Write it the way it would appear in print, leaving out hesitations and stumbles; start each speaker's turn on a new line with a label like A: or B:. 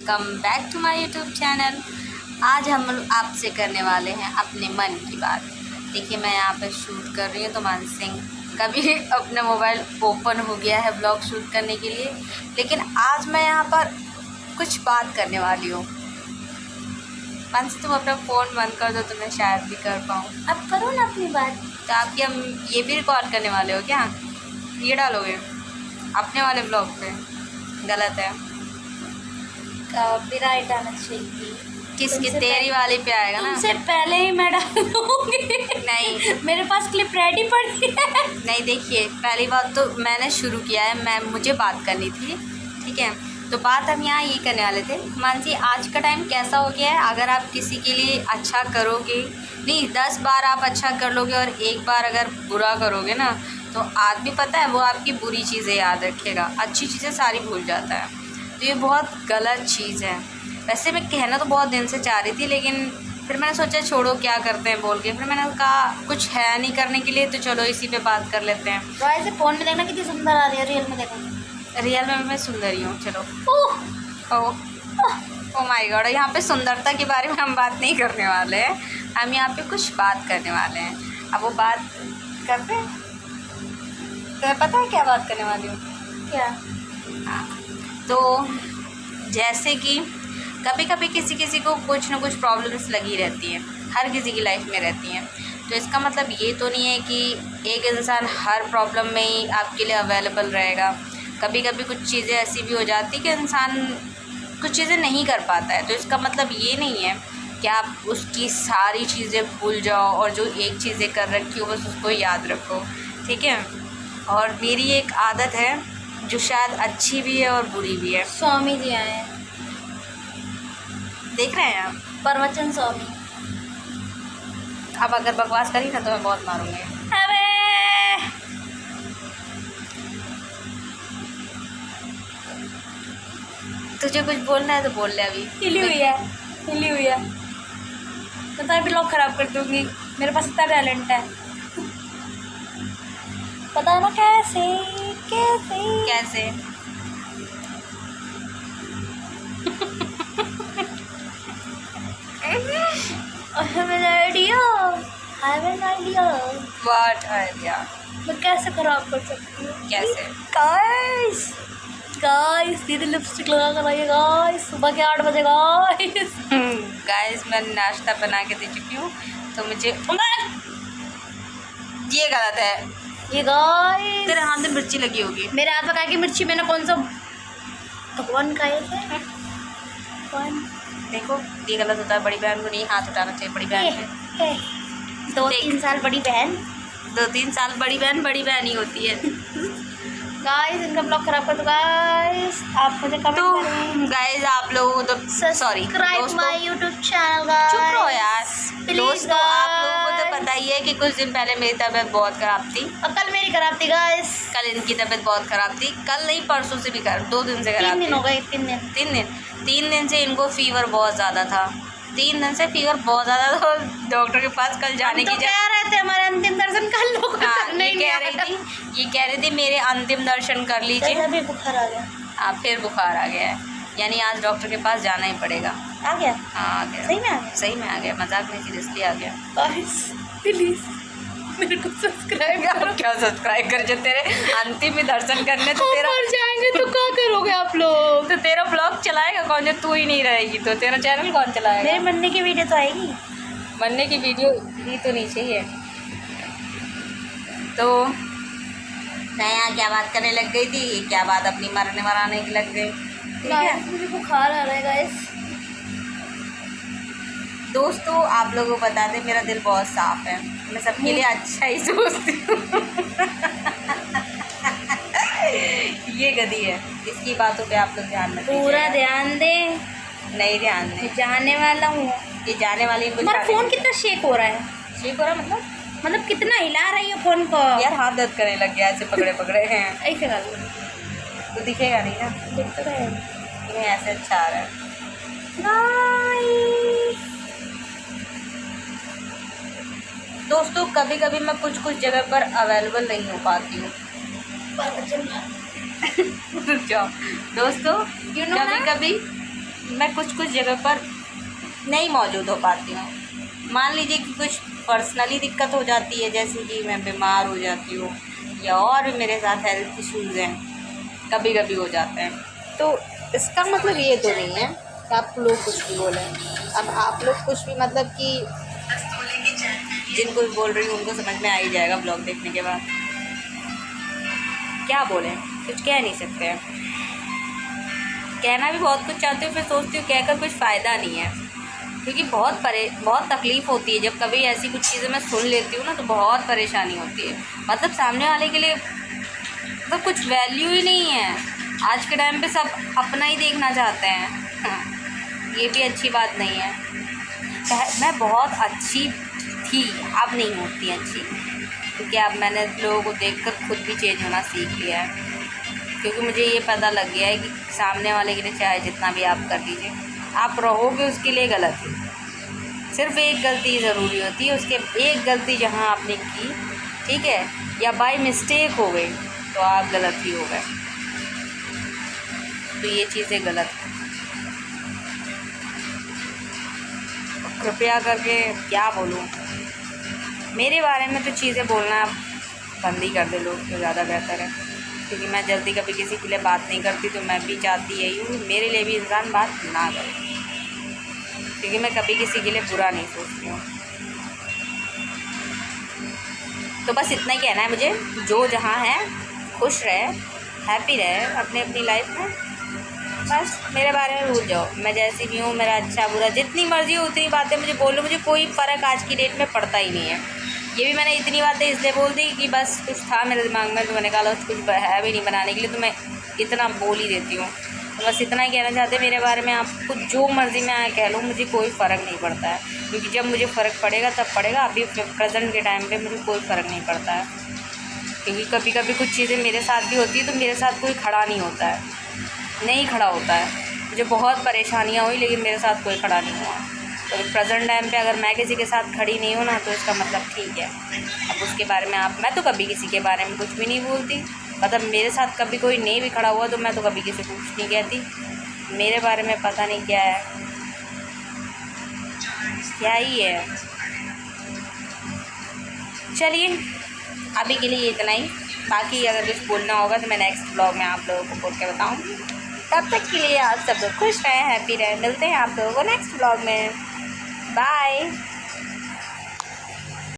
A: Welcome back to my YouTube channel. आज हम आपसे करने वाले हैं अपने मन की बात। देखिए मैं यहाँ पर शूट कर रही हूँ तो मानसिंह का भी अपना मोबाइल ओपन हो गया है ब्लॉग शूट करने के लिए, लेकिन आज मैं यहाँ पर कुछ बात करने वाली हूँ। मानसिंह तुम अपना फ़ोन बंद कर दो तो मैं शायद भी कर पाऊँ।
B: अब करो ना अपनी बात।
A: तो आपकी हम ये भी रिकॉर्ड करने वाले हो क्या? ये डालोगे अपने वाले ब्लॉग पे? गलत है।
B: कॉपीराइट आना चाहिए।
A: किसकी? तेरी वाली पे आएगा ना।
B: तुमसे पहले ही मैं डालूंगी।
A: नहीं
B: मेरे पास क्लिप रेडी पड़ी है।
A: नहीं, देखिए पहली बात तो मैंने शुरू किया है, मुझे बात करनी थी, ठीक है? तो बात हम यहाँ ये करने वाले थे। मानसी, आज का टाइम कैसा हो गया है, अगर आप किसी के लिए अच्छा करोगे, नहीं 10 बार आप अच्छा कर लोगे और एक बार अगर बुरा करोगे ना, तो आदमी पता है वो आपकी बुरी चीज़ें याद रखेगा, अच्छी चीज़ें सारी भूल जाता है। तो ये बहुत गलत चीज़ है। वैसे मैं कहना तो बहुत दिन से चाह रही थी, लेकिन फिर मैंने सोचा छोड़ो क्या करते हैं बोल के, फिर मैंने कहा कुछ है नहीं करने के लिए तो चलो इसी पे बात कर लेते हैं।
B: तो ऐसे फ़ोन में देखना कितनी सुंदर आ रही है, रियल में देखो।
A: रियल में मैं सुंदर ही हूँ। चलो ओ माय गॉड, यहाँ पे सुंदरता के बारे में हम बात नहीं करने वाले हैं, हम यहाँ पे कुछ बात करने वाले हैं। अब वो बात करते हैं। तुम्हें पता है क्या बात करने वाली हूँ?
B: क्या?
A: हाँ, तो जैसे कि कभी कभी किसी को कुछ ना कुछ प्रॉब्लम्स लगी रहती हैं, हर किसी की लाइफ में रहती हैं। तो इसका मतलब ये तो नहीं है कि एक इंसान हर प्रॉब्लम में ही आपके लिए अवेलेबल रहेगा। कभी कभी कुछ चीज़ें ऐसी भी हो जाती कि इंसान कुछ चीज़ें नहीं कर पाता है, तो इसका मतलब ये नहीं है कि आप उसकी सारी चीज़ें भूल जाओ और जो एक चीज़ें कर रखी हो बस उसको याद रखो, ठीक है? और मेरी एक आदत है जो शायद अच्छी भी है और बुरी भी है।
B: स्वामी जी आए हैं,
A: देख रहे हैं आप?
B: प्रवचन स्वामी।
A: अब अगर बकवास करी ना तो मैं बहुत मारूंगी।
B: अबे
A: तुझे कुछ बोलना है तो बोल ले अभी।
B: हिली हुई है तो मैं भी लोग ख़राब कर दूँगी। मेरे पास इतना टैलेंट है, पता ना कैसे कैसे
A: कैसे?
B: I have an idea.
A: What idea?
B: मैं कैसे खराब कर सकती हूँ?
A: कैसे?
B: गाइस दीदी लिपस्टिक लगा कर आई है गाइस, सुबह के 8 बजे गाइस।
A: गाइस मैं नाश्ता बना के दे चुकी हूँ, तो मुझे ये गलत है।
B: ये गाइस
A: तेरे हाथ में मिर्ची लगी होगी।
B: मेरे हाथ में की मिर्ची मैंने कौन सा भगवान खाए थे? कौन?
A: देखो ये गलत होता है, बड़ी बहन को नहीं हाथ उठाना चाहिए। बड़ी बहन पे
B: 2-3 साल बड़ी बहन,
A: 2-3 साल बड़ी बहन ही होती है।
B: गाइस इनका ब्लॉग खराब कर दो गाइस। आप मुझे कमेंट
A: तो
B: करें।
A: गाइस आप लोगों को तो sorry
B: subscribe my YouTube channel guys.
A: चुप रहो यार।
B: Please
A: दोस्तों आप लोगों को तो
B: guys।
A: पता ही है कि कुछ दिन पहले मेरी तबीयत बहुत ख़राब थी।
B: और कल मेरी खराब थी गाइस।
A: कल इनकी तबीयत बहुत ख़राब थी। कल नहीं परसों से भी 2 दिन से
B: 3
A: खराब
B: दिन
A: थी।
B: हो गए, 3 दिन।
A: 3 दिन से इनको फीवर बहुत ज़्यादा था। 3 दिन से फीवर बहुत ज़्यादा था। डॉक्टर के पास कल जाने की
B: कह रहे थे हमारे अंतिम दर्शन कर लो।
A: हाँ, ये कह रही थी मेरे अंतिम दर्शन कर लीजिए।
B: अभी बुखार आ गया।
A: हाँ फिर बुखार आ गया है, यानी आज डॉक्टर के पास जाना ही पड़ेगा।
B: आ गया?
A: हाँ आ गया।
B: सही में आ गया?
A: सही में आ गया, मजाक नहीं, सीरियसली आ गया।
B: गाइस प्लीज मेरे को सब्सक्राइब करो।
A: क्या सब्सक्राइब कर, जो तेरे अंतिम में दर्शन करने तो तेरा
B: मर जाएंगे तो क्या करोगे आप लोग?
A: तो तेरा ब्लॉग चलाएगा कौन? जब तू ही नहीं रहेगी तो तेरा चैनल कौन चलाएगा?
B: मेरे मरने की वीडियो तो आएगी।
A: मरने की वीडियो ही तो नहीं चाहिए। तो मैं यहाँ क्या बात करने लग गई थी, क्या बात अपनी मरने मराने की लग गई, ठीक है?
B: मुझे बुखार आ रहा है गाइस।
A: दोस्तों आप लोगों को बता दें मेरा दिल बहुत साफ़ है, मैं सबके लिए अच्छा ही सोचती हूँ। ये गधी है, इसकी बातों पे आप लोग ध्यान रखें।
B: पूरा ध्यान दे।
A: नहीं ध्यान दे,
B: जाने वाला हूँ।
A: ये जाने वाली
B: हमारा फ़ोन कितना शेक हो रहा है?
A: शेक हो रहा
B: मतलब कितना हिला रही है फ़ोन को।
A: यार हाथ दर्द करने लग गया ऐसे पकड़े हैं।
B: ऐसे कर लो
A: तो दिखेगा नहीं ना,
B: दिख तो रहा है।
A: तुम्हें ऐसे अच्छा आ रहा है। दोस्तों कभी कभी मैं कुछ जगह पर अवेलेबल नहीं हो पाती हूँ। रुक जाओ दोस्तों,
B: You know
A: कभी
B: ना?
A: कभी मैं कुछ कुछ जगह पर नहीं मौजूद हो पाती हूँ। मान लीजिए कि कुछ पर्सनली दिक्कत हो जाती है, जैसे कि मैं बीमार हो जाती हूँ या और भी मेरे साथ हेल्थ इश्यूज़ हैं, कभी कभी हो जाते हैं। तो इसका मतलब ये तो नहीं है कि आप लोग कुछ भी बोलें। अब आप लोग कुछ भी मतलब कि जिनको भी बोल रही हूँ उनको समझ में आ ही जाएगा ब्लॉग देखने के बाद। क्या बोलें, कुछ कह नहीं सकते हैं। कहना भी बहुत कुछ चाहती हूँ, फिर सोचती हूँ कहकर कुछ फ़ायदा नहीं है, क्योंकि बहुत तकलीफ़ होती है जब कभी ऐसी कुछ चीज़ें मैं सुन लेती हूँ ना, तो बहुत परेशानी होती है। मतलब सामने वाले के लिए मतलब कुछ वैल्यू ही नहीं है। आज के टाइम पे सब अपना ही देखना चाहते हैं। ये भी अच्छी बात नहीं है। मैं बहुत अच्छी थी, अब नहीं होती अच्छी, क्योंकि अब मैंने लोगों को देखकर खुद भी चेंज होना सीख लिया है। क्योंकि मुझे ये पता लग गया है कि सामने वाले के लिए चाहे जितना भी आप कर लीजिए, आप रहोगे उसके लिए गलत है। सिर्फ एक गलती ज़रूरी होती है, उसके एक गलती जहाँ आपने की, ठीक है, या बाय मिस्टेक हो गई, तो आप गलत ही हो गए। तो ये चीज़ें गलत है। कृपया करके क्या बोलूँ, मेरे बारे में तो चीज़ें बोलना बंद ही कर दे लोग, तो ज़्यादा बेहतर है। क्योंकि मैं जल्दी कभी किसी के लिए बात नहीं करती, तो मैं भी चाहती यही हूँ मेरे लिए भी इंसान बात ना करे, क्योंकि मैं कभी किसी के लिए बुरा नहीं सोचती हूँ। तो बस इतना ही कहना है मुझे, जो जहाँ है खुश रहे, हैप्पी रहे अपनी अपनी लाइफ में। बस मेरे बारे में भूल जाओ, मैं जैसी भी हूँ, मेरा अच्छा बुरा जितनी मर्ज़ी हो उतनी बातें मुझे बोल लो, मुझे कोई फ़र्क आज की डेट में पड़ता ही नहीं है। ये भी मैंने इतनी बातें इसलिए बोल दी कि बस कुछ था मेरे दिमाग में, तो मैंने कहा कुछ है भी नहीं बनाने के लिए, तो मैं इतना बोल ही देती हूँ। तो बस इतना ही कहना चाहते मेरे बारे में। आपको जो मर्ज़ी में कह लो, मुझे कोई फ़र्क नहीं पड़ता है, क्योंकि जब मुझे फ़र्क पड़ेगा तब पड़ेगा। अभी प्रेजेंट के टाइम पे मुझे कोई फ़र्क नहीं पड़ता है, क्योंकि कभी कभी कुछ चीज़ें मेरे साथ भी होती है, तो मेरे साथ कोई खड़ा नहीं होता है, नहीं खड़ा होता है। मुझे बहुत परेशानियाँ हुई, लेकिन मेरे साथ कोई खड़ा नहीं हुआ। तो प्रेजेंट टाइम पे अगर मैं किसी के साथ खड़ी नहीं हूँ ना, तो इसका मतलब ठीक है। अब उसके बारे में मैं तो कभी किसी के बारे में कुछ भी नहीं बोलती। मतलब मेरे साथ कभी कोई नहीं भी खड़ा हुआ, तो मैं तो कभी किसी को कुछ नहीं कहती। मेरे बारे में पता नहीं क्या है, क्या ही है। चलिए अभी के लिए इतना ही, बाकी अगर कुछ बोलना होगा तो मैं नेक्स्ट ब्लॉग में आप लोगों को बोल के बताऊँगी। तब तक के लिए आप सब लोग खुश रहें, हैप्पी रहें। मिलते हैं आप लोगों को नेक्स्ट ब्लॉग में। बाय।